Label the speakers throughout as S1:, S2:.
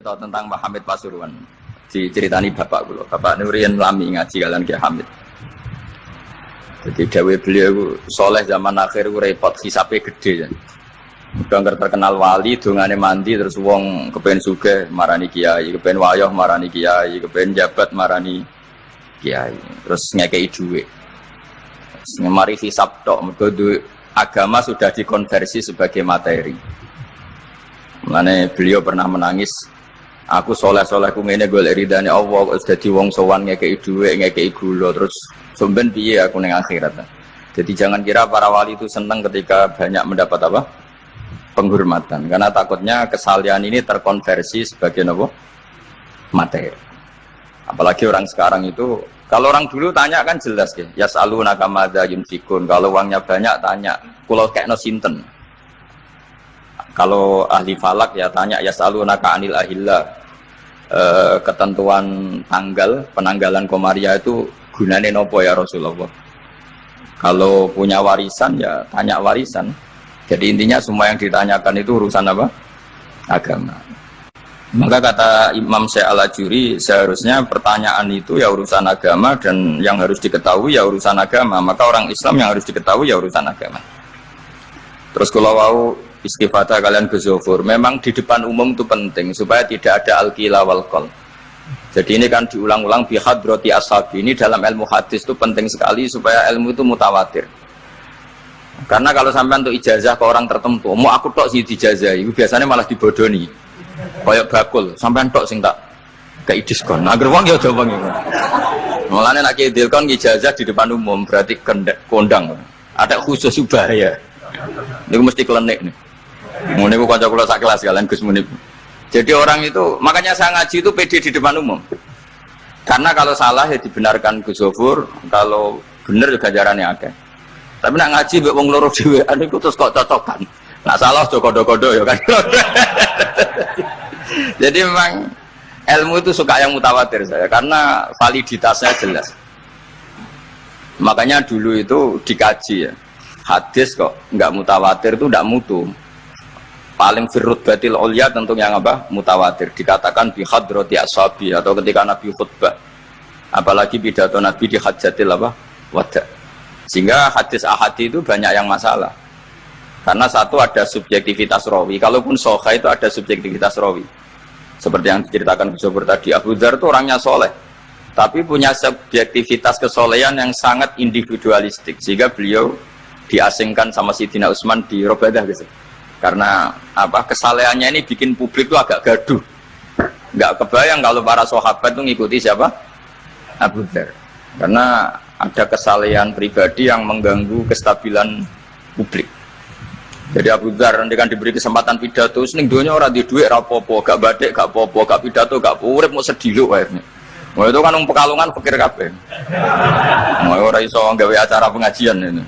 S1: Tahu tentang Pak Hamid Pasuruan diceritani bapak kula. Bapak Nurian lami ngaji kalian Ki Hamid. Jadi dawuh beliau soleh zaman akhir repot hisape gede ya. Udah terkenal wali dongane mandi terus wong kepen sugih marani kiai, kepen wayah marani kiai, kepen jabat marani kiai. Terus ngekei dhuwit. Mari hisab tok mergo agama sudah dikonversi sebagai materi. Mulane beliau pernah menangis, aku soleh-soleh ku ngene golek ridane Allah kok dadi wong sowan ngekeki dhuwit, ngekeki gula terus sampean piye aku ning akhirat. Jadi jangan kira para wali itu senang ketika banyak mendapat apa? Penghormatan, karena takutnya kesalian ini terkonversi sebagai apa? Materi. Apalagi orang sekarang itu, kalau orang dulu tanya kan jelas ya, yas'alunaka madza yunfikun. Kalau uangnya banyak tanya, kula kekno sinten. Kalau ahli falak ya tanya yas'alunaka anil ahillah. Ketentuan tanggal penanggalan komaria itu gunane nopo ya Rasulullah. Kalau punya warisan ya tanya warisan. Jadi intinya semua yang ditanyakan itu urusan apa? Agama. Maka kata Imam Syekh Al-Ajuri seharusnya pertanyaan itu ya urusan agama dan yang harus diketahui ya urusan agama. Maka orang Islam yang harus diketahui ya urusan agama. Terus kalau mau istifadah kalian ke Zofur, memang di depan umum itu penting supaya tidak ada al-qila wal qol. Jadi ini kan diulang-ulang bihadrati ashabi. Ini dalam ilmu hadis itu penting sekali supaya ilmu itu mutawatir. Karena kalau sampai untuk ijazah ke orang tertentu, mau aku tok sih dijazah, itu biasanya malah dibodoni. Kayak bakul, sampai tok sing tak kayak diskon. Agar uang ya coba gitu. Mulanya nak kidilkon ijazah di depan umum berarti kondang. Ada khusus bahaya. Ini mesti klenik nih. Mune ku kanca kula sak kelas kalian Gus Munib. Jadi orang itu, makanya saya ngaji itu pede di depan umum. Karena kalau salah ya dibenarkan Gus Zofur, kalau benar juga jarannya akeh. Tapi nak ngaji mbek wong loro dhewean iku terus kok cocokan. Nak salah aja kodo-kodo ya kan. Jadi memang ilmu itu suka yang mutawatir saya karena validitasnya jelas. Makanya dulu itu dikaji ya. Hadis kok enggak mutawatir itu enggak mutu. Paling firrut batil ulya tentu yang apa? Mutawatir. Dikatakan bi hadrati ashabi atau ketika Nabi khutbah. Apalagi pidato Nabi di hajatil apa? Wada'. Sehingga hadis ahadi itu banyak yang masalah. Karena satu ada subjektivitas rawi. Kalaupun soha itu ada subjektivitas rawi. Seperti yang diceritakan Gus Zofur tadi, Abu Dzar itu orangnya soleh. Tapi punya subjektivitas kesolehan yang sangat individualistik. Sehingga beliau diasingkan sama Sidina Utsman di Robadah gitu. Karena apa kesalehannya ini bikin publik itu agak gaduh. Nggak kebayang kalau para sahabat itu ngikuti siapa? Abu Dzar. Karena ada kesalehan pribadi yang mengganggu kestabilan publik. Jadi Abu Dzar nanti kan diberi kesempatan pidato, seneng dunia orang di duit rapopo, gak badek, gak popo, gak pidato, gak urip mau sedih lu akhirnya. Mau itu kan Pekalongan pikir kabeh. Mau orang iso gawe acara pengajian ini.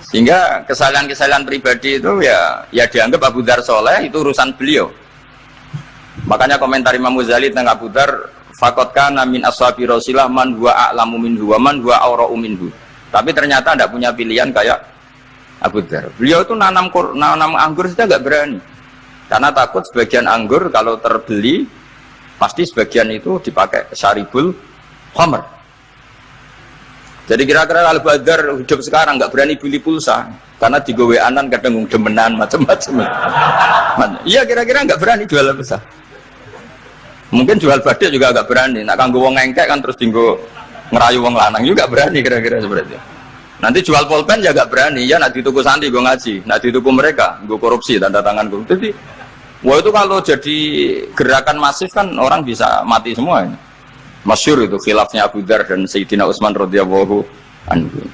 S1: Sehingga kesalahan-kesalahan pribadi itu ya dianggap Abu Dzar soleh itu urusan beliau. Makanya komentar Imam Ghazali tentang Abu Dzar, faqad kana min ashabi Rasulillah man huwa a'lamu minhu wa man huwa awra'u minhu. Tapi ternyata tidak punya pilihan kayak Abu Dzar. Beliau itu nanam anggur saja nggak berani. Karena takut sebagian anggur kalau terbeli pasti sebagian itu dipakai syaribul khamr. Jadi kira-kira Abu Dzar hidup sekarang nggak berani beli pulsa karena digoweanan kadang demenan macam-macam. Iya kira-kira nggak berani jual pulsa. Mungkin jual badai juga agak berani. Nak kanggo wong engkek kan terus dinggo ngerayu wong lanang juga berani kira-kira seperti itu. Nanti jual pulpen ya agak berani. Ya nak dituku santri gue ngaji, nak dituku mereka gue korupsi tanda tangan gue. Jadi, wah itu kalau jadi gerakan masif kan orang bisa mati semua. Ini. Masyhur itu khilafnya Abu Dzar dan Sayyidina Utsman radhiyallahu anhu.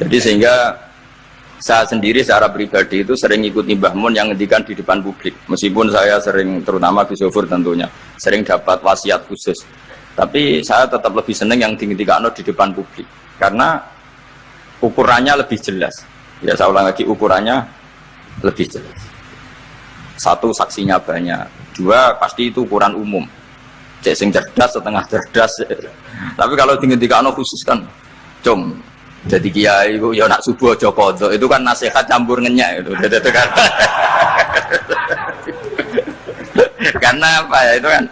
S1: Jadi sehingga saya sendiri secara pribadi itu sering ikuti Mbah Mun yang ngendikan di depan publik. Meskipun saya sering, terutama Gus Zofur tentunya, sering dapat wasiat khusus. Tapi saya tetap lebih senang yang ngendikan di depan publik. Karena ukurannya lebih jelas. Ya saya ulang lagi, ukurannya lebih jelas. Satu, saksinya banyak. Dua, pasti itu ukuran umum. Cek sing cerdas, setengah cerdas. Tapi kalau ngendikan khusus kan, cung. Jadi kiai itu ya nak subuh aja kodok itu kan nasihat campur ngenyak itu kan. Karena apa ya, itu kan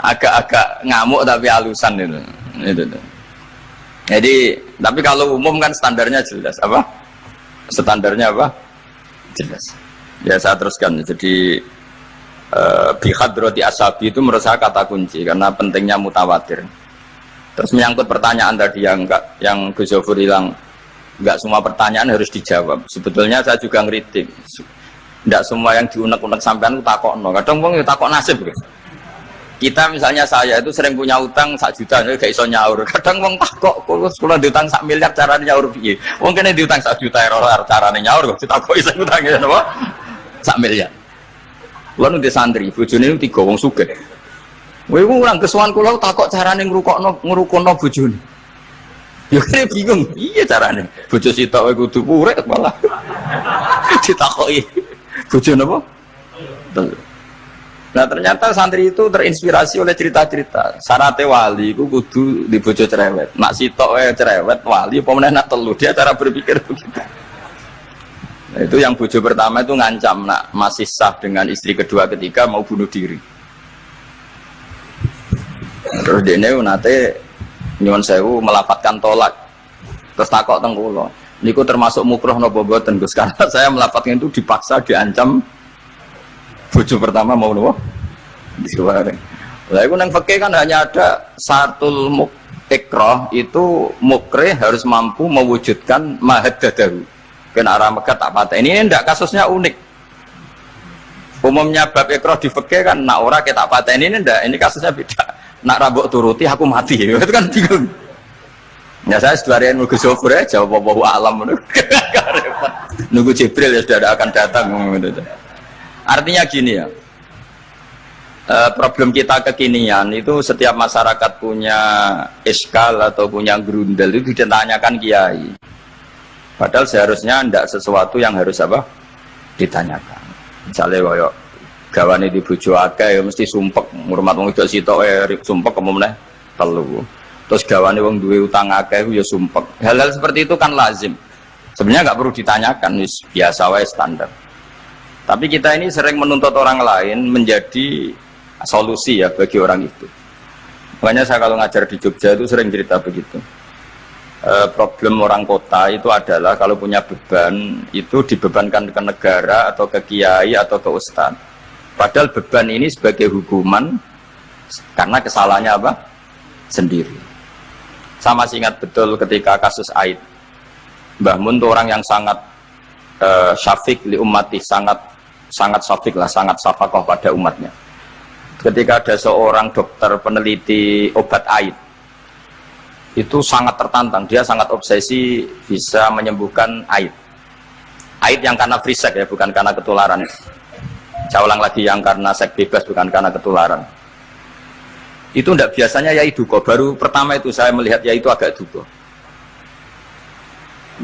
S1: agak-agak ngamuk tapi halusan itu. Jadi tapi kalau umum kan standarnya jelas apa? Standarnya apa? Jelas. Ya saya teruskan. Jadi bihadroti ashabi itu menurut saya kata kunci karena pentingnya mutawatir. Terus menyangkut pertanyaan tadi yang Gus Zofur hilang, nggak semua pertanyaan harus dijawab. Sebetulnya saya juga ngeritik. Nggak semua yang diunek-unek sampean itu takokno. Kadang wong yo takok nasib. Kita misalnya saya itu sering punya utang 1 juta gak iso nyaur. Kadang wong takok kula diutang 1 miliar carane nyaur piye. Wong kene diutang 1 juta carane nyaur kok ditakoki sing utange napa? 1 miliar. Kula nu santri, bojone 3 wong sugih. Kowe iku urang kesuwan kula takok carane ngrukono bojone. Ya kene bingung, piye carane? Bojo sitok kowe kudu urip malah. Ditakoki. Bojo napa? Nah ternyata santri itu terinspirasi oleh cerita-cerita. Syaratnya wali itu kudu di bojo cerewet. Nak sitok cerewet wali, pemenang nak telu dia cara berpikir begitu. Nah, itu yang bojo pertama itu ngancam nak masih sah dengan istri kedua ketiga mau bunuh diri. Terus dia nate nyuwun sewu melapatkan tolak. Terus takok teng kula. Niku termasuk mukroh napa boten Gus? Karena saya melapatkan itu dipaksa diancam. Bojo pertama mau nopo? Disuware. Lah iku nang fikih kan hanya ada sartul ikrah itu mukrih harus mampu mewujudkan mahaddadahu. Kena arah Mekah tak patah. Ini ndak kasusnya unik. Umumnya bab ikrah di fikih kan nak ora kita patah ini ndak. Ini kasusnya beda. Nak rabok turuti aku mati. Itu kan bingung. Ya saya setelahnya Gus Zofur ya jawab bahwa alam nunggu Jibril ya sudah akan datang gitu. Artinya gini ya, problem kita kekinian itu setiap masyarakat punya iskal atau punya grundel itu ditanyakan kiai. Padahal seharusnya tidak sesuatu yang harus apa ditanyakan. Misalnya kayak gawane di bojo akeh ya mesti sumpek, ngurmat wong wedok sitok sumpek kemudian telu. Terus gawane wong duwe utang akeh ya sumpek. Hal-hal seperti itu kan lazim. Sebenarnya nggak perlu ditanyakan, biasa wae standar. Tapi kita ini sering menuntut orang lain menjadi solusi ya bagi orang itu. Makanya saya kalau ngajar di Jogja itu sering cerita begitu. Problem orang kota itu adalah kalau punya beban itu dibebankan ke negara atau ke kiai atau ke ustadz. Padahal beban ini sebagai hukuman karena kesalahannya apa? Sendiri. Saya masih ingat betul ketika kasus Aid. Mbah Mun itu orang yang sangat syafiq li ummati, sangat syafiq lah, sangat syafaqah pada umatnya. Ketika ada seorang dokter peneliti obat Aid, itu sangat tertantang, dia sangat obsesi bisa menyembuhkan Aid. Aid yang karena free sex ya, bukan karena ketularan. Saya ulang lagi, yang karena seks bebas, bukan karena ketularan. Itu tidak biasanya yai duka. Baru pertama itu saya melihat yai itu agak duka.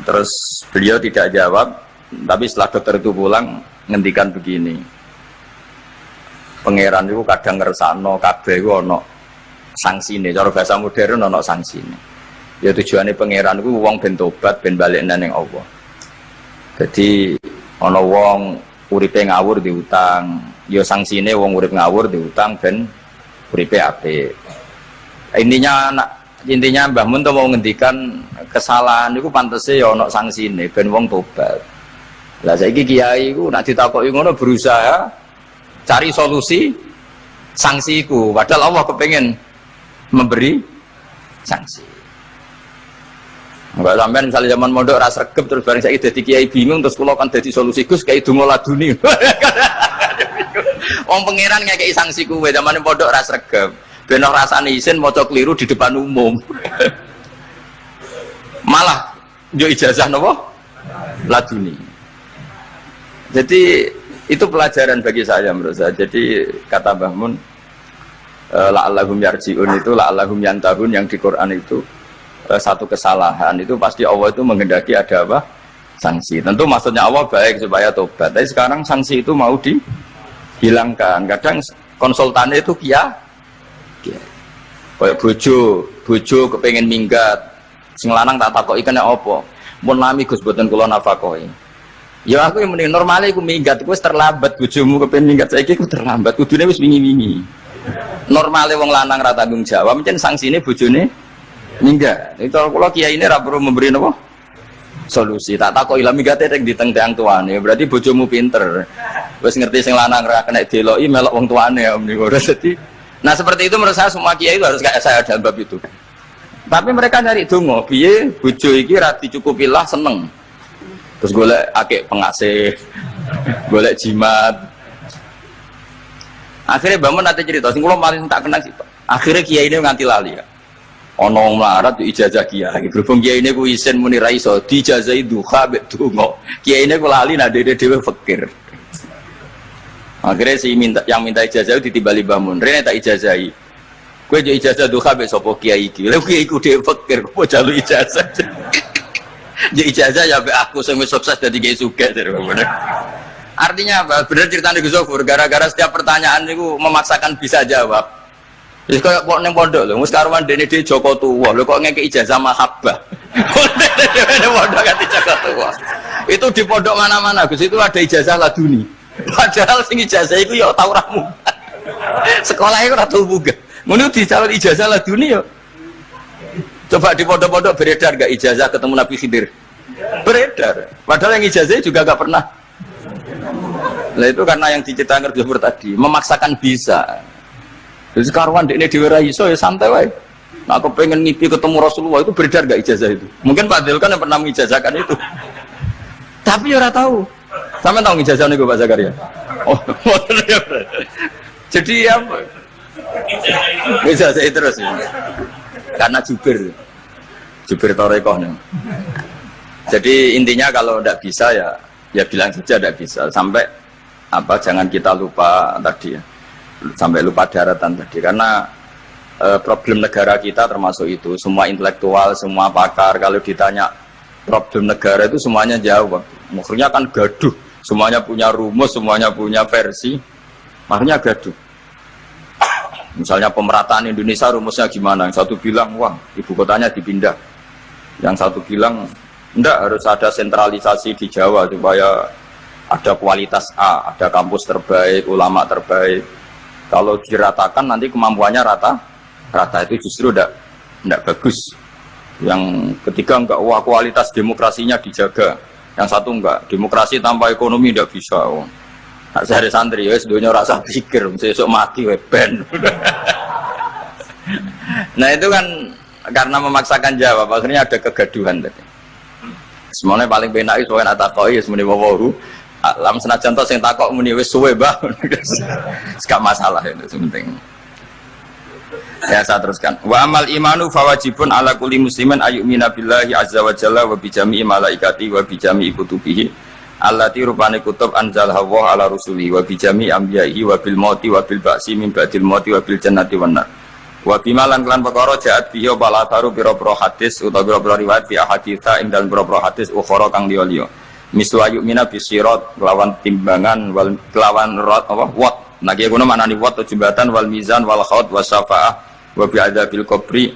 S1: Terus beliau tidak jawab, tapi setelah dokter itu pulang ngendikan begini. Pangeran itu kadang ngersakno kabeh iku ana sangsine, cara bahasa modern ana sangsine. Ya tujuane pangeran iku wong ben tobat ben balik nang Allah. Jadi ana wong uripe ngawur diutang, ya sangsine wong urip ngawur diutang ben uripe apik. Intinya Mbah Mun tuh mau ngendikan kesalahan itu pantese ya ana sangsine ben wong tobat. Lah saiki kiai iku nek ditakoki ngono berusaha cari solusi sanksiku, padahal Allah kepengen memberi sanksi. Enggak sampean misalnya zaman mondok ras regep terus bareng saiki dadi kiai bingung terus kula kan dadi solusi Gus kiai donga laduni. Wong pangeran ngekeki sanksi kuwe zaman mondok ras regep. Ben ora rasane isin maca keliru di depan umum. Malah yo ijazah napa? Laduni. Jadi itu pelajaran bagi saya menurut saya. Jadi kata Mbah Mun la'allahum yarji'un itu la'allahum yantahun yang di Quran itu satu kesalahan itu pasti Allah itu menghendaki ada apa? Sanksi. Tentu maksudnya Allah baik supaya tobat. Tapi sekarang sanksi itu mau dihilangkan. Kadang konsultannya itu kayak bojo kepengen minggat. Sing lanang tak takoki kena apa? Mun lami Gus boten kula nafakoi. Ya aku yang mending normalnya aku minggat, aku terlambat bojomu kepen minggat saiki aku terlambat. Kudune wis wingi-wingi. Normalnya wong lanang ra tanggung jawab, mungkin sanksine bojone minggat. Itu kalau kiai ini ra perlu memberi napa? Solusi. Tak takoki lah minggate tek diteng-teng tuane. Berarti bojomu pinter. Wis ngerti sing lanang ra kena deloki melok wong tuane ya meniku. Jadi nah seperti itu menurut saya semua kiai itu harus kayak saya dalam bab itu. Tapi mereka nyari dongo, piye bojo iki ra dicukupi lah seneng. Terus golek akeh pengasih, golek jimat. Akhirnya bangun nanti cerita, sing kula paling tak kenang sih. Akhirnya kiai ini nganti lali ya. Ono melarat ijazah kiai. Berhubung kiai ini ku isin muni ra iso dijazahi duha mek donga. Kiai ini ku lali nak dhewe fakir. Akhirnya si yang minta ijazah ditimbali bangun. Rene tak ijazahi. Kowe yo ijazah duha mek sapa kiai iki. Lha kiai ku dhewe fakir, kok jalu ijazah. Jadi ijazah ya aku sing wis sukses dadi kiai sugih. Artinya apa? Bener ceritane Gus Zofur, gara-gara setiap pertanyaan niku memaksakan bisa jawab. Wis koyo kok ning pondok lho, wis karuan dene dhewe Joko Tuwa. Lho kok ngeke ijazah mahabbah. Dene pondok ganti Joko Tuwa. Itu di pondok mana-mana Gus, itu ada ijazah laduni. Padahal sing ijazah iku ya tau ra munggah. Sekolah iku ora tau munggah. Ngono dicalon ijazah laduni ya. Coba di pondok-pondok beredar gak ijazah ketemu Nabi Khidir? Beredar. Padahal yang ijazah juga gak pernah. Nah itu karena yang diceritakan Gus tadi, memaksakan bisa. Jadi karuan dekne dhewe ra iso ya santai wae. Nah, aku pengen ngipi ketemu Rasulullah itu beredar gak ijazah itu? Mungkin Pak Del kan yang pernah mengijazahkan itu. Tapi ya ora tahu. Sampe tahu ijazah niku Pak Zakaria. Oh, jadi apa? Ijazah terus ya. Karena Jubir Torekoh nih. Jadi intinya kalau tidak bisa ya bilang saja tidak bisa. Sampai apa jangan kita lupa tadi ya. Sampai lupa daratan tadi karena problem negara kita termasuk itu. Semua intelektual, semua pakar kalau ditanya problem negara itu semuanya jawab. Maksudnya kan gaduh. Semuanya punya rumus, semuanya punya versi. Makanya gaduh. Misalnya pemerataan Indonesia rumusnya gimana? Yang satu bilang, wah ibu kotanya dipindah. Yang satu bilang, enggak harus ada sentralisasi di Jawa supaya ada kualitas A, ada kampus terbaik, ulama terbaik. Kalau diratakan nanti kemampuannya rata itu justru enggak bagus. Yang ketiga enggak, wah kualitas demokrasinya dijaga. Yang satu enggak, demokrasi tanpa ekonomi enggak bisa. Nah, saya ada santri, ya seduanya rasa pikir, besok mati, ben. Nah itu kan karena memaksakan jawab, akhirnya ada kegaduhan tadi. Semuanya paling benar itu soalnya takoi, semuanya wawahu. Alam senajan to sing takok muni wis suwe bah. Gak masalah itu penting. Ya saya teruskan. Wa amal imanu fawajibun ala kulli muslimin ayyumina billahi azza wa jalla wa bi jami'i malaikati wa bi jami'i kutubihi. Allati rupane kutub anzal hawa ala rusuli wa bi jami ambiyai wa bil mauti wa bil ba'si min ba'dil mauti wa bil jannati wan nar wa bimalan kelan perkara jaat bihi bala taru biro hadis utawa biro riwayat fi ahaditsa ing dalem biro hadis ukhara kang liya-liya mislu ayumina bisirat lawan timbangan wal kelawan rot apa wat naki ngono manani wat jembatan wal mizan wal khaut wasyafa'ah wa bi adzabil qabri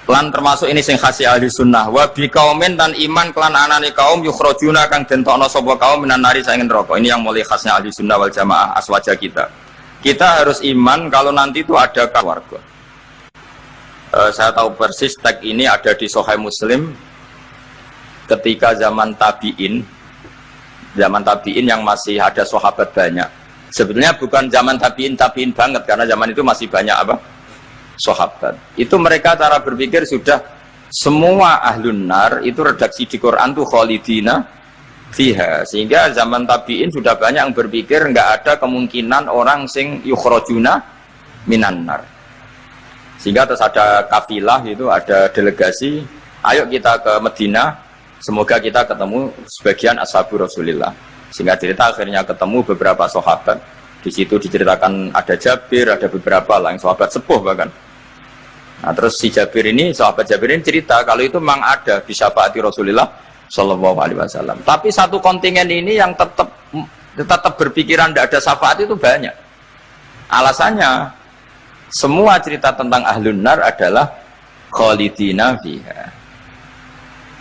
S1: lan termasuk ini sing khasi ahli sunnah wa bi kaumin dan iman kelan anane kaum yukhrajuna kang dentokno sapa kaum minan nari saking neraka. Ini yang mulai khasnya ahli sunnah wal jamaah aswaja kita harus iman kalau nanti itu ada keluarga. Saya tahu persis tag ini ada di Sahih Muslim ketika zaman tabi'in yang masih ada sahabat banyak. Sebetulnya bukan zaman tabi'in banget karena zaman itu masih banyak apa? Sahabat. Itu mereka cara berpikir sudah semua ahlun nar itu redaksi di Quran tuh khalidina fiha. Sehingga zaman tabi'in sudah banyak yang berpikir enggak ada kemungkinan orang sing yukhrajuna minan nar. Sehingga terus ada kafilah itu ada delegasi, ayo kita ke Madinah, semoga kita ketemu sebagian ashabu Rasulillah. Sehingga cerita akhirnya ketemu beberapa sahabat. Di situ diceritakan ada Jabir, ada beberapa lah yang sahabat sepuh bahkan. Nah terus si Jabir ini, sahabat Jabir ini cerita kalau itu memang ada di syafaati Rasulullah Shallallahu Alaihi Wasallam. Tapi satu kontingen ini yang tetap berpikiran tidak ada syafaat itu banyak. Alasannya semua cerita tentang ahlun nar adalah khalidina fiha.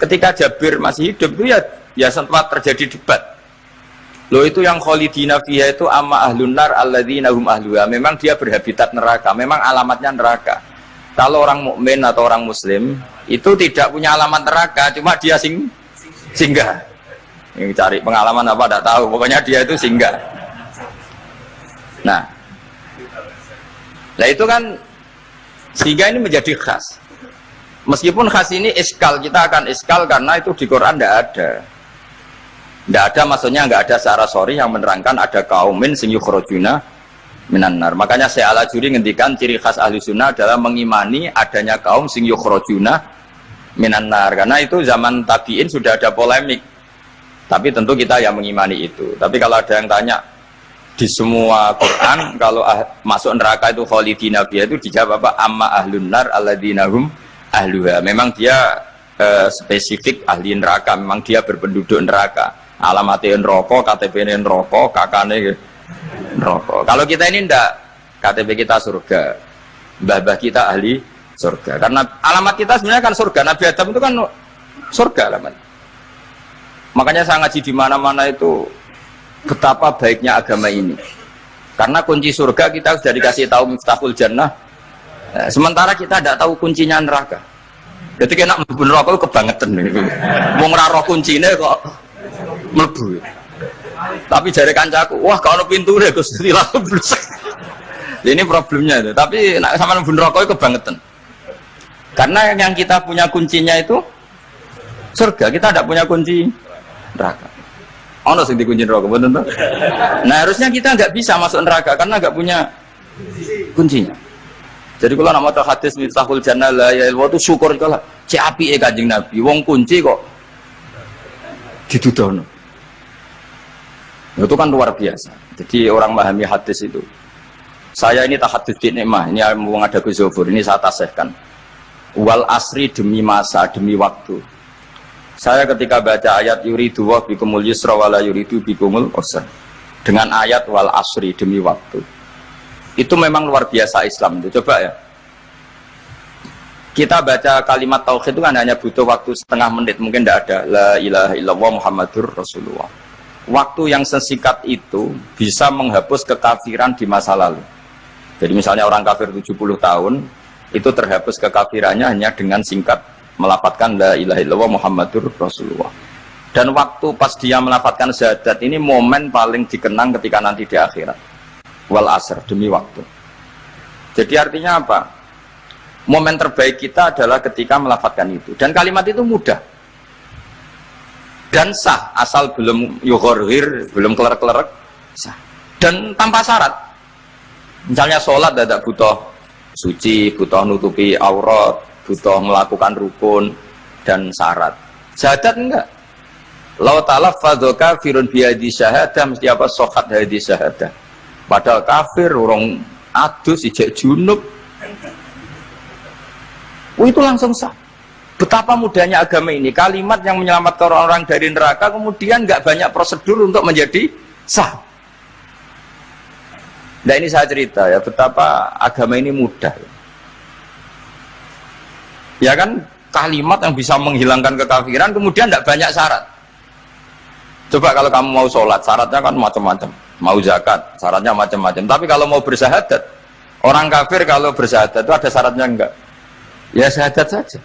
S1: Ketika Jabir masih hidup itu biasa tempat terjadi debat. Loh itu yang khalidina fiha itu amma ahlun nar alladzina hum ahluha. Memang dia berhabitat neraka, memang alamatnya neraka. Kalau orang mukmin atau orang muslim itu tidak punya alamat neraka, cuma dia singgah. Yang cari pengalaman apa tidak tahu, pokoknya dia itu singgah. Nah itu kan sehingga ini menjadi khas. Meskipun khas ini iskal, kita akan iskal karena itu di Quran tidak ada. Tidak ada, maksudnya nggak ada secara sorry yang menerangkan ada kaumin sing yukhrajuna minan nar. Makanya saya Al-Ajuri ngendikan ciri khas ahli sunnah adalah mengimani adanya kaum sing yukhrajuna minan nar. Karena itu zaman tabi'in sudah ada polemik. Tapi tentu kita yang mengimani itu. Tapi kalau ada yang tanya di semua Quran kalau masuk neraka itu khalidina fiha itu dijawab apa? Amma ahlun nar alladzina hum ahluha. Memang dia spesifik ahli neraka, memang dia berpenduduk neraka. Alamatnya neraka, KTP-nya neraka, kakaknya neraka. Kalau kita ini ndak, KTP kita surga, mbah-mbah kita ahli surga. Karena alamat kita sebenarnya kan surga. Nabi Adam itu kan surga alamat. Makanya saya ngaji di mana-mana itu betapa baiknya agama ini. Karena kunci surga kita sudah dikasih tahu miftahul jannah. Sementara kita tidak tahu kuncinya neraka. Jadi kena mlebu neraka kebangetan. Wong ora roh kuncine kok mlebu. Tapi jare kancaku, wah kalau pintune Gus langsung blus. Ini problemnya itu. Tapi nek sampean mlebu neraka kebangetan. Karena yang kita punya kuncinya itu surga, kita tidak punya kunci neraka. Ono sing dikunci neraka, betul tuh. Nah harusnya kita nggak bisa masuk neraka karena nggak punya kuncinya. Jadi kalau nak maca hadis miftahul jannah la ya itu syukur kalau cek apike Kanjeng Nabi, wong kunci kok didudono. Itu kan luar biasa. Jadi orang memahami hadis itu. Saya ini tahadduts nikmah, ini mau ada Gus Zofur, ini saya tasihkan. Wal asri demi masa, demi waktu. Saya ketika baca ayat yuridu wa bikumul yusra wala yuridu bikumul usra. Dengan ayat wal asri demi waktu. Itu memang luar biasa Islam itu. Coba ya. Kita baca kalimat tauhid itu kan hanya butuh waktu setengah menit, mungkin tidak ada la ilaha illallah Muhammadur Rasulullah. Waktu yang sesingkat itu bisa menghapus kekafiran di masa lalu. Jadi misalnya orang kafir 70 tahun itu terhapus kekafirannya hanya dengan singkat melafadzkan la ilaha illallah Muhammadur Rasulullah. Dan waktu pas dia melafadzkan syahadat ini momen paling dikenang ketika nanti di akhirat. Wal asr, demi waktu. Jadi artinya apa? Momen terbaik kita adalah ketika melafadzkan itu. Dan kalimat itu mudah. Dan sah, asal belum yughorhir, belum kelerek-kelerek, sah. Dan tanpa syarat. Misalnya sholat tidak butuh suci, butuh nutupi aurat, butuh melakukan rukun dan syarat. Syahadat enggak. Lau talaffadza kafirun bihadhi syahadah mesti apa sokat hadhi syahadah. Padahal kafir orang adus ijek junub. Itu langsung sah. Betapa mudahnya agama ini. Kalimat yang menyelamatkan orang-orang dari neraka kemudian nggak banyak prosedur untuk menjadi sah. Nah ini saya cerita ya betapa agama ini mudah. Ya kan kalimat yang bisa menghilangkan kekafiran kemudian tidak banyak syarat. Coba kalau kamu mau sholat syaratnya kan macam-macam. Mau zakat syaratnya macam-macam. Tapi kalau mau bersyahadat, orang kafir kalau bersyahadat itu ada syaratnya enggak? Ya syahadat saja.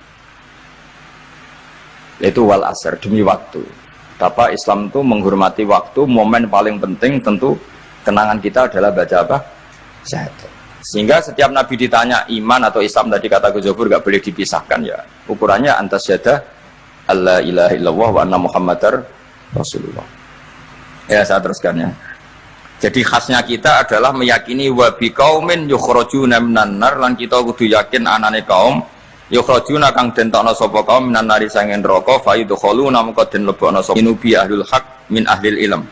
S1: Itu wal asr demi waktu. Betapa Islam itu menghormati waktu. Momen paling penting tentu kenangan kita adalah baca apa? Syahadat. Sehingga setiap Nabi ditanya iman atau Islam tadi kata Gus Zofur gak boleh dipisahkan ya. Ukurannya antas syahadah alla ilaha illallah wa anna muhammadar Rasulullah. Ya saya teruskan ya. Jadi khasnya kita adalah meyakini wa bi qaumin yukhrajuna minan nar lan kita kudu yakin anane kaum yukhrajuna kang den tokno sapa kaum minan nari sangen neraka fa yudkhuluna mengko den lebokno sapa inubi ahlul haq min ahlil ilm.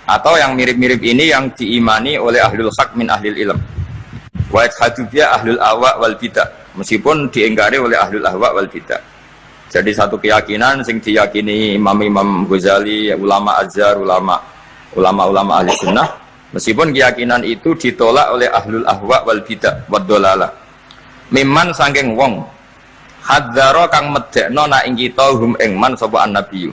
S1: Atau yang mirip-mirip ini yang diimani oleh ahlul haq min ahlil ilm. Wa hadubia ahlul ahwa wal bidah. Meskipun diingkari oleh ahlul ahwa wal bidah. Jadi satu keyakinan sing diyakini Imam Ghazali, ulama Azhar, ulama ahli sunnah, meskipun keyakinan itu ditolak oleh ahlul ahwa wal bidah wad dolalah. Miman sangking wong hadzaro kang medekno nak ing kita hum ing man sapa annabiyyu.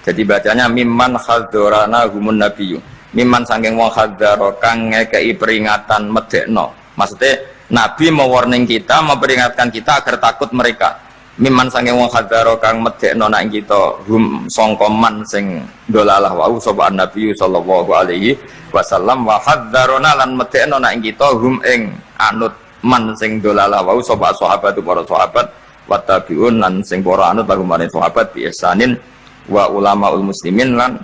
S1: Jadi bacanya mimman khadzarana humun nabiyyu. Mimman saking wong khadzara kang ngekeki peringatan medekno. Maksudnya Nabi mewarning kita, memperingatkan kita agar takut mereka. Mimman saking wong khadzara kang medekno nak kita hum sangka man sing dolalah wau sapa Nabi sallallahu alaihi wasallam wa khadzarana lan medekno nak kita hum ing anut man sing dolalah wau sapa sahabat para sahabat wa tabiun lan sing para anut lahum maring sahabat bi ihsanin wa ulamaul muslimin lan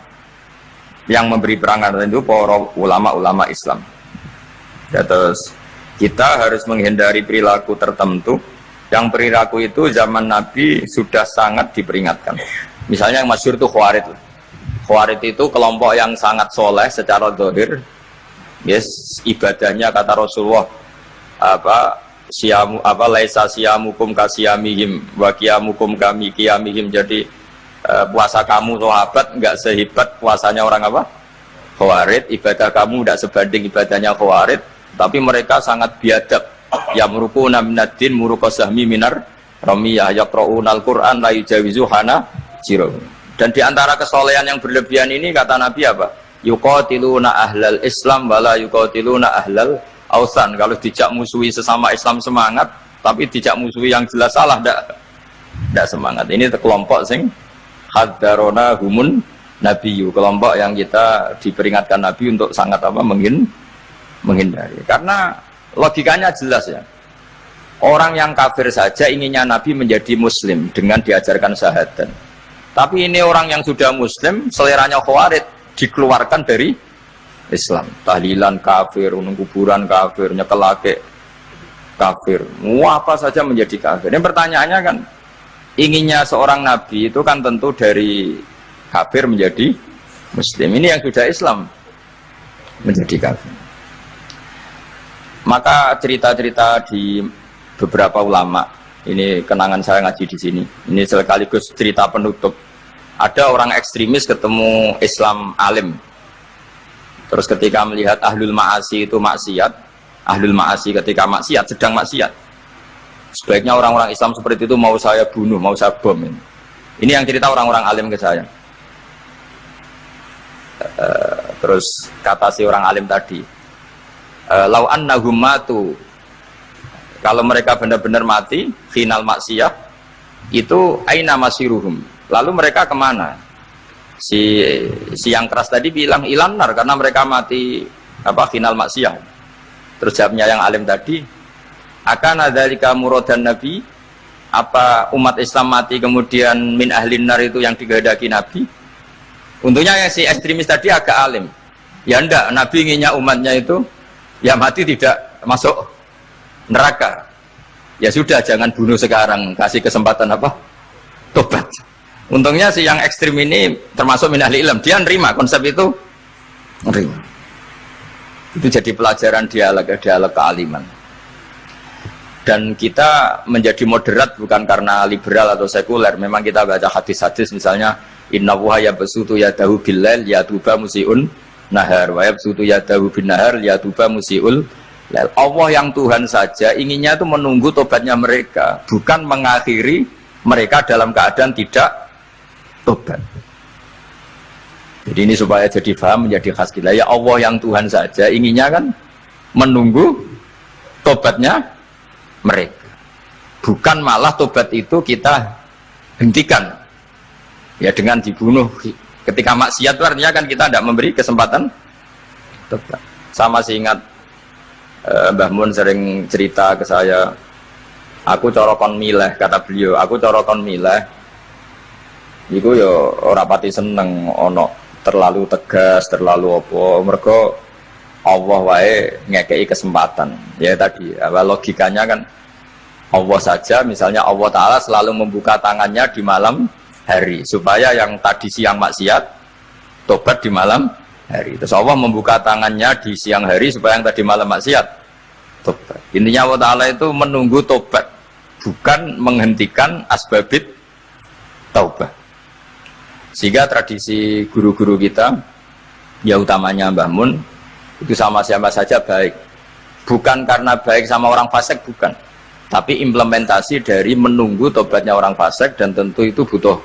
S1: yang memberi perangan itu para ulama-ulama Islam. Ya, terus kita harus menghindari perilaku tertentu yang perilaku itu zaman Nabi sudah sangat diperingatkan. Misalnya yang masyhur itu Khawarij. Khawarij itu kelompok yang sangat soleh secara zahir. Yes, ibadahnya kata Rasulullah siamu laisa siamukum kasiyamihim wa qiyamukum kami qiyamihim. Jadi puasa kamu sahabat enggak sehebat puasanya orang Khawarij, ibadah kamu enggak sebanding ibadahnya Khawarij, tapi mereka sangat biadab. Ya murukuna minaddin murukasahmi minar ramiyah yaqra'unal Qur'an la yujawizu hana jiro. Dan di antara kesolehan yang berlebihan ini kata Nabi apa? Yuqatiluna ahlal Islam wala yuqatiluna ahlal ausan. Kalau dijak musuhi sesama Islam semangat, tapi dijak musuhi yang jelas salah enggak semangat. Ini kelompok sing haddarona humun nabiyyu, kelompok yang kita diperingatkan Nabi untuk sangat menghindari. Karena logikanya jelas ya. Orang yang kafir saja inginnya Nabi menjadi muslim dengan diajarkan syahadat. Tapi ini orang yang sudah muslim, seleranya Khawarij, dikeluarkan dari Islam. Tahlilan kafir, unung kuburan kafir, nyekelake kafir. Apa saja menjadi kafir. Ini pertanyaannya kan, inginnya seorang nabi itu kan tentu dari kafir menjadi muslim. Ini yang sudah Islam menjadi kafir. Maka cerita-cerita di beberapa ulama, ini kenangan saya ngaji di sini. Ini sekaligus cerita penutup. Ada orang ekstremis ketemu Islam alim. Terus ketika melihat ahlul ma'asi itu maksiat, ahlul ma'asi ketika maksiat sedang maksiat. Sebaiknya orang-orang Islam seperti itu mau saya bunuh, mau saya bom. Ini yang cerita orang-orang alim ke saya. Terus kata si orang alim tadi, lau annahum matu, kalau mereka benar-benar mati final maksiyah itu aina masiruhum, lalu mereka kemana? Si yang keras tadi bilang ilanar karena mereka mati final maksiyah. Terus jawabnya yang alim tadi, akan adzalika muradan Nabi, apa umat Islam mati kemudian min ahlin nar itu yang digadaki Nabi? Untungnya yang si ekstremis tadi agak alim. Ya enggak, Nabi inginnya umatnya itu ya mati tidak masuk neraka. Ya sudah, jangan bunuh sekarang, kasih kesempatan tobat. Untungnya si yang ekstrim ini termasuk min ahli ilm, dia nerima konsep itu, nerima. Itu jadi pelajaran dialog kealiman. Dan kita menjadi moderat bukan karena liberal atau sekuler. Memang kita baca hadis-hadis misalnya inna wuha yabsutu yadahu billail yatuba musiun nahar wa yabsutu yadahu bin nahar yatuba musiul lail. Allah yang Tuhan saja inginnya itu menunggu tobatnya mereka, bukan mengakhiri mereka dalam keadaan tidak tobat. Jadi ini supaya jadi paham, menjadi khas kita. Ya Allah yang Tuhan saja inginnya kan menunggu tobatnya mereka, bukan malah tobat itu kita hentikan ya dengan dibunuh ketika maksiat. Itu artinya kan kita tidak memberi kesempatan tobat. Sama sih ingat Mbah Mun sering cerita ke saya, aku corokon mileh, kata beliau, aku corokon mileh iku yo ora pati seneng ono terlalu tegas, terlalu mergo Allah wae ngekei kesempatan. Ya tadi, logikanya kan Allah saja, misalnya Allah Ta'ala selalu membuka tangannya di malam hari supaya yang tadi siang maksiat tobat di malam hari. Terus Allah membuka tangannya di siang hari supaya yang tadi malam maksiat tobat. Intinya Allah Ta'ala itu menunggu tobat, bukan menghentikan asbabit taubat. Sehingga tradisi guru-guru kita, ya utamanya Mbah Mun, itu sama siapa saja baik, bukan karena baik sama orang fasik, bukan, tapi implementasi dari menunggu tobatnya orang fasik. Dan tentu itu butuh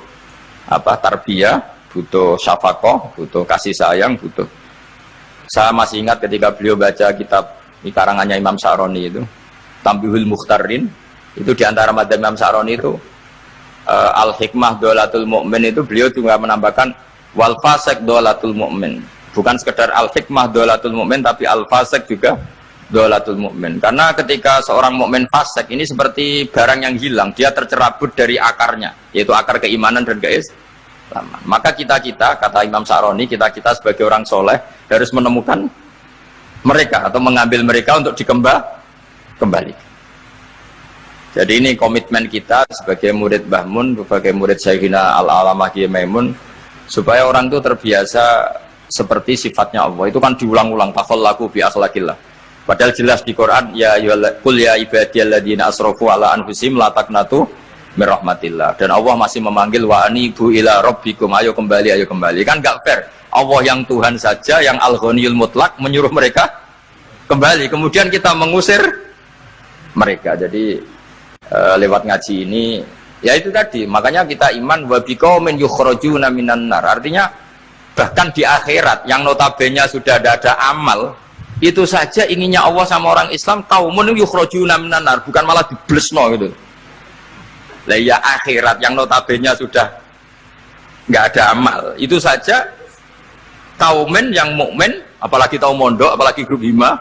S1: tarbiyah, butuh syafaqah, butuh kasih sayang, butuh. Saya masih ingat ketika beliau baca kitab di karangannya Imam Syaroni itu, Tambihul Mukhtarin, itu diantara madzhab Imam Syaroni itu al-hikmah dolatul mu'min itu beliau juga menambahkan wal fasik dolatul mu'min. Bukan sekedar al-hikmah dolatul mu'min, tapi al-fasik juga dolatul mu'min. Karena ketika seorang mukmin fasik ini seperti barang yang hilang, dia tercerabut dari akarnya, yaitu akar keimanan dan keislaman. Maka kita-kita, kata Imam Syaroni, kita-kita sebagai orang soleh harus menemukan mereka atau mengambil mereka untuk kembali. Jadi ini komitmen kita sebagai murid Mbah Mun, sebagai murid Syekhina Al-Alamah Kiai Maimun, supaya orang itu terbiasa seperti sifatnya Allah. Itu kan diulang-ulang, takhallaku bi akhlaqillah. Padahal jelas di Quran, ya qul ya ibadiyalladzina asrafu ala anfusihim la taqnatu mir rahmatillah. Dan Allah masih memanggil wa anibu ila rabbikum, ayo kembali, ayo kembali. Kan enggak fair. Allah yang Tuhan saja, yang Al-Ghaniyul Mutlaq menyuruh mereka kembali. Kemudian kita mengusir mereka. Jadi lewat ngaji ini, ya itu tadi. Makanya kita iman wa biqaumin yukhrajuna minan nar. Artinya bahkan di akhirat yang notabene sudah ada amal, itu saja inginnya Allah sama orang Islam kaumun yukhrajuna minan nar, bukan malah diblesno gitu. Lah ya akhirat yang notabene sudah enggak ada amal, itu saja kaumen yang mukmin, apalagi tahu mondok, apalagi grup hima,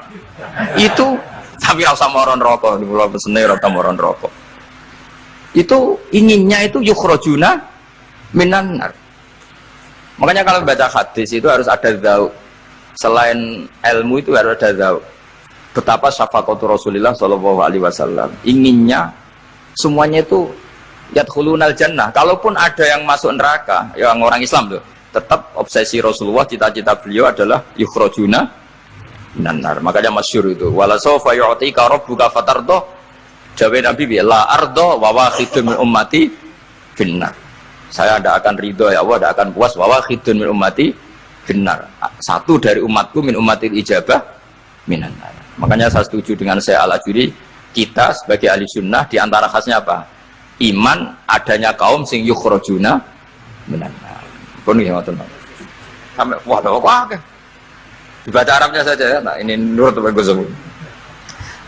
S1: itu tapi rasa moron rokok, di pulau pesene rasa moron rokok. Itu inginnya itu yukhrajuna minan nar. Makanya kalau baca hadis itu harus ada dzauq. Selain ilmu itu harus ada dzauq. Betapa syafaqatu Rasulullah sallallahu alaihi wasallam. Inginnya semuanya itu yadkhulunal jannah. Kalaupun ada yang masuk neraka, yang orang Islam tuh, tetap obsesi Rasulullah, cita-cita beliau adalah yukhrajuna minan nar. Makanya masyhur itu, wala sawfa yu'tika rabbuka fatardah. Jawab Nabi bi la ardo wa wakhidun min ummati finnar. Saya tidak akan ridho ya Allah, tidak akan puas wa wakhidun min ummati finnar. Satu dari umatku min ummatil ijabah minan nar. Makanya saya setuju dengan saya Al-Ajuri, kita sebagai ahli sunnah di antara khasnya apa? Iman adanya kaum sing yukhrajuna minan nar. Pun ya ngoten. Sampai wah akeh. Dibaca Arabnya saja ya. Nah, ini nurut apa Gus.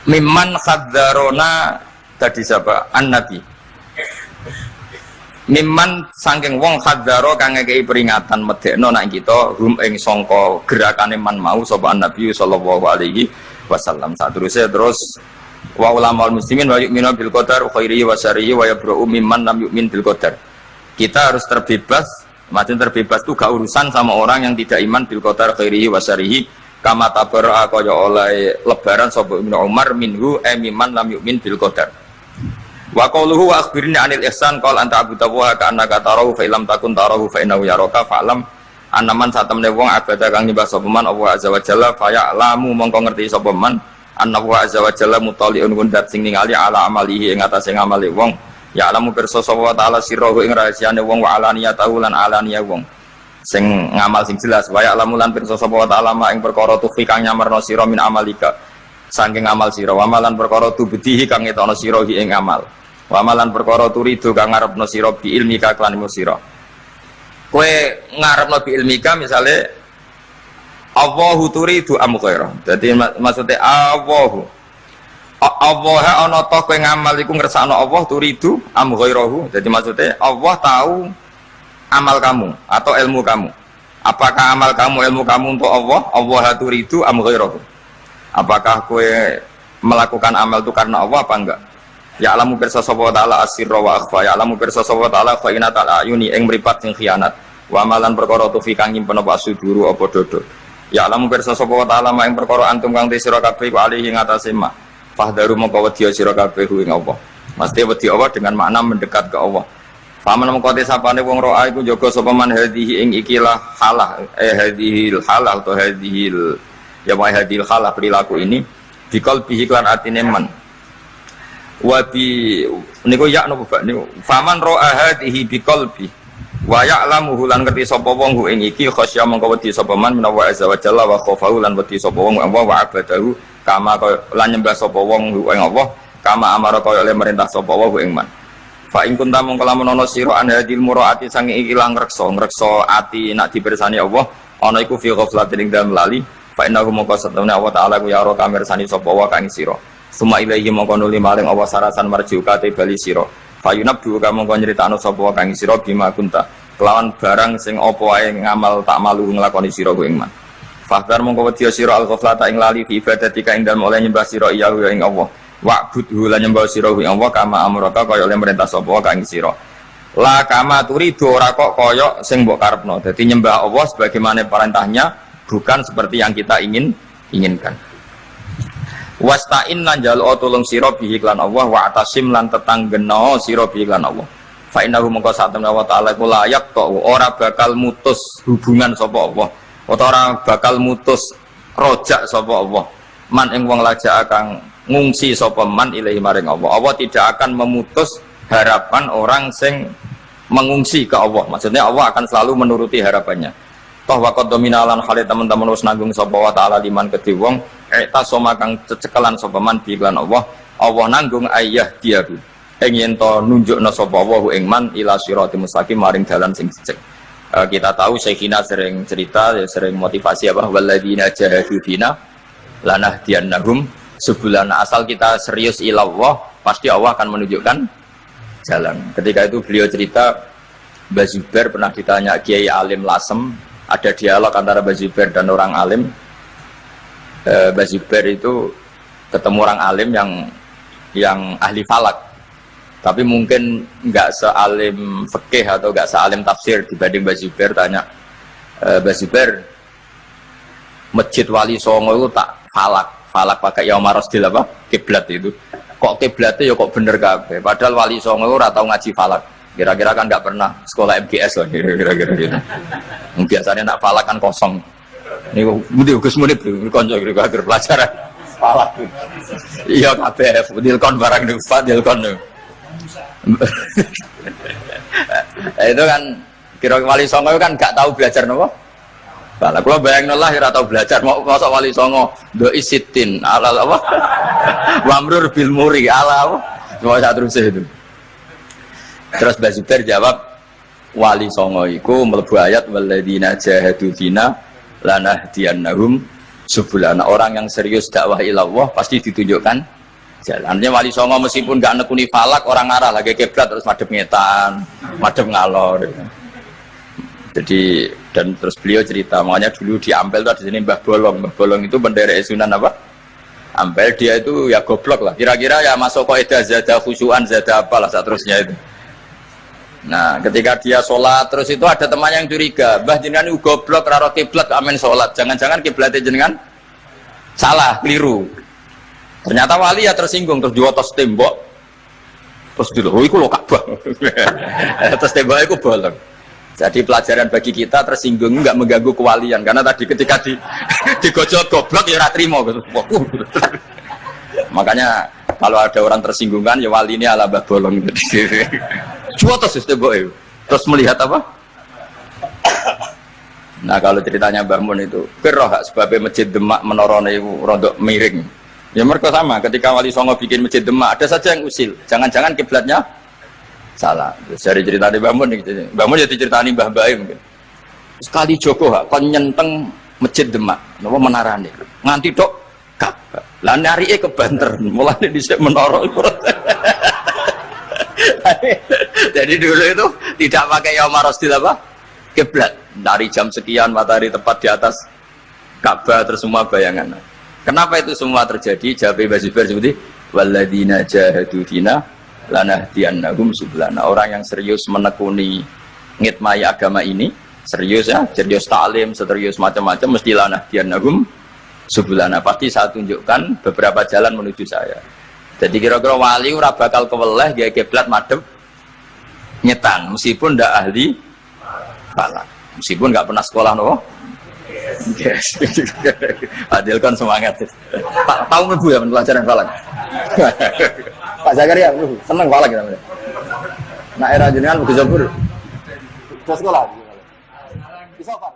S1: Mimman khadzarona tadi siapa? An-Nabi. Mimman saking wong khadzaro kang ngekeki peringatan medekno nak kita hum ing sangka gerakane man mau sapa Nabi sallallahu alaihi wasallam. Saterusé terus wa ulama muslimin wa yu'minu bil qadar khairihi wa syarrihi wa yabra'u mimman lam yu'min bil qadar. Kita harus terbebas, maksudnya terbebas itu gak urusan sama orang yang tidak iman bil qadar khairihi wa syarrihi. Kama tabara kaya oleh lebaran sapa Ibnu Umar minhu mimman lam yu'min bil qadar. Wa qauluhu wa akhbirni 'anil ihsan qala anta abudahu ka annaka tarahu fa illam takun tarahu fa innahu yaraka fa'lam annaman satemene wong abada kang nyembah sapa man Allah azza wa jalla fa ya'lamu mongko ngerti sapa man annahu azza wa jalla mutali'un kundat sing ningali ala amalihi ing atase ngamali wong ya'lamu pirsa sapa wa ta'ala sirruhu ing rahasiane wong wa alaniyatahu lan alaniya wong sing ngamal sing jelas wa ya'lamu lan pirsa sapa wa ta'ala ma ing perkara tufi kang nyamarno sira min amalika saking amal sira wa malan perkara tubdihi kang ngetono sira ing amal wa malan perkara turidu kang ngarepno sira bi ilmika kan ilmu sira kowe ngarepno bi ilmika misale Allahu turidu am ghaira dadi maksude Allah ana ta kowe ngamal iku ngersakno Allah turidu am ghairahu dadi maksude Allah tahu amal kamu atau ilmu kamu. Apakah amal kamu, ilmu kamu untuk Allah? Allah turidu am ghairahu. Apakah kowe melakukan amal itu karena Allah apa enggak? Ya alamu pirsa sapa taala asirra wa akhfa. Ya alamu pirsa sapa taala khainatal ayuni ing mripat sing khianat. Wa amalan perkara tufi kang nyimpen apa suduru apa dodo. Ya alamu pirsa sapa taala ing perkara antum kang sira kabeh ku alihi ngatasé ma. Fahdaru mongko wedi sira kabeh ing Allah. Mesti wedi Allah dengan makna mendekat ke Allah. Paman mengkoti sapane wong roa iku jaga sapa man hadhihi ing ikilah halah hadhil halal atau hadhil ya wa hadhil halah perilaku ini bikal bihi lan atine man wa bi niku ya napa Pak niku faman roa hadhihi bikal bi wa ya'lamu lan ngerti sapa wong ing iki khasya mengko wedi sapa man menawa azza wa jalla wa khaufahu lan wedi sapa wong wa abadahu kama lan nyembah sapa wong ing Allah kama amara kaya oleh merintah sapa wong ing man Fa in kunta mongko lamun ana sira an hadil muraati sange ilang ngrekso ati nak dipirsani Allah ana iku fi ghaflatin ing dalem lali fa innahu mongko satune Allah taala ku ya ora kamirsani sapa wa kang sira suma ilahi mongko nuli maring Allah sarasan marjuka te bali sira fa yunabdu ka mongko nyritakno sapa wa kang sira bima kunta kelawan barang sing apa wae ngamal tak malu nglakoni sira ku ing man fahdar mongko wedya sira al ghaflata ing lali fi ibadatika ing dalem oleh nyembah sira iya ing Allah wa'budhu lan nyembah sira ing Allah kama amraka kaya oleh merintah sapa kang sira la kama turidu ora kok kaya sing mbok karepno dadi nyembah Allah sebagaimana perintahnya bukan seperti yang kita inginkan wasta'in lan jaluk tulung sira bihi lan Allah wa atasim lan tetanggena sira bihi lan Allah fa innahu mongko satemene wa ta'ala kula yaqta ora bakal mutus hubungan sapa Allah ora bakal mutus rojak sapa Allah man ing wong lajak kang ngungsi sapa man ilahi maring Allah. Allah tidak akan memutus harapan orang sing mengungsi ke Allah. Maksudnya Allah akan selalu menuruti harapannya. Toh waqad dominalan hale teman-teman wis nanggung sapa wa taala liman kedhe wong eta soma kang cecekelan sapa man bi lan Allah. Allah nanggung ayah diaku. Ing yen to nunjukna sapa Allah ing man ila siratal mustaqim maring dalan sing jejeg. Kita tahu Syekhina sering cerita, sering motivasi apa walladzina jahadu fina lanahdiyannahum sebulana asal kita serius ilallah pasti Allah akan menunjukkan jalan. Ketika itu beliau cerita Mbah Zubair pernah ditanya Kiai Alim Lasem, ada dialog antara Mbah Zubair dan orang alim. Mbah Zubair itu ketemu orang alim yang ahli falak tapi mungkin nggak sealim fikih atau nggak sealim tafsir dibanding Mbah Zubair. Tanya Mbah Zubair, Masjid Wali Songo itu tak falak pakai Yaumar Rasdil apa? Kiblat itu. Kok kiblatnya ya kok bener kabeh. Padahal Wali Songo ora tau ngaji falak. Kira-kira kan enggak pernah sekolah MGS lah kira-kira gitu. Biasanya nak falak kan kosong. Niku mudi Gus Munib konco kira akhir pelajaran falak. Iya kabeh dilkon barang niku dilkon. Itu kan kira Wali Songo kan enggak tahu belajar napa? Kalau gua bayangin lah ya atau belajar mau masuk Wali Songo do isitin ala apa wamrur bil muri ala apa semua satu terus itu. Terus Mbah Zubair jawab Wali Songo iku mlebu ayat walladzina jahadu fina lanahdiyannahum subulana. Orang yang serius dakwah ilallah pasti ditunjukkan jalannya. Wali Songo meskipun gak nekuni falak orang arah lagi kiblat terus madhep ngetan madhep ngalor. Jadi dan terus beliau cerita, makanya dulu di Ampel itu ada sini Mbah Bolong itu bendera Sunan apa? Ampel dia itu ya goblok lah, kira-kira ya masuk kaidah zada khusyuan zada apalah seterusnya itu. Nah ketika dia sholat terus itu ada teman yang curiga, Mbah jenengan itu goblok raro kiblat amin sholat, jangan-jangan kiblatnya jenengan salah keliru. Ternyata wali ya tersinggung terus diotos tembok, terus dulu, oh itu lo Ka'bah, terus temboknya itu bolong. Jadi pelajaran bagi kita tersinggung nggak mengganggu kewalian karena tadi ketika digojol goblok ya ora trimo gitu. Makanya kalau ada orang tersinggung kan ya wali ini ala Mbah Bolong gitu. Cuotos itu terus melihat apa? Nah kalau ceritanya Mbah Mun itu keroh sebabnya Masjid Demak menorone itu rodok miring. Ya mereka sama ketika Wali Songo bikin Masjid Demak ada saja yang usil. Jangan-jangan kiblatnya salah. Dari cerita di Mbah Mun gitu. Mbah Mun jadi ceritani Mbah Baim mungkin. Sekali Joko kon nyenteng Masjid Demak, napa menarane. Nganti tok Ka'bah. Lah narike ke banter, mulane dhisik menara. Jadi dulu itu tidak pakai Yaumar Rasdil apa? Kiblat. Dari jam sekian matahari tepat di atas Ka'bah terus semua bayangan. Kenapa itu semua terjadi? Jawab Mbah Zubair seperti walladzina jahadu fina lanahdiyannahum subulana. Orang yang serius menekuni ngitmai agama ini, serius ya, serius ta'lim, serius macam-macam, mesti lanahdiyannahum subulana. Pasti saya tunjukkan beberapa jalan menuju saya. Jadi kira-kira wali ora bakal keweleh gaya kiblat madhep nyetan, meskipun ndak ahli falak, meskipun nggak pernah sekolah no. Yes. Adil kan semangat. Pak tahu ngebu ya pelajaran falak. Pak Zakaria, seneng falak ya. Nah era jenengan begitu Terus sekolah. Bisa Pak.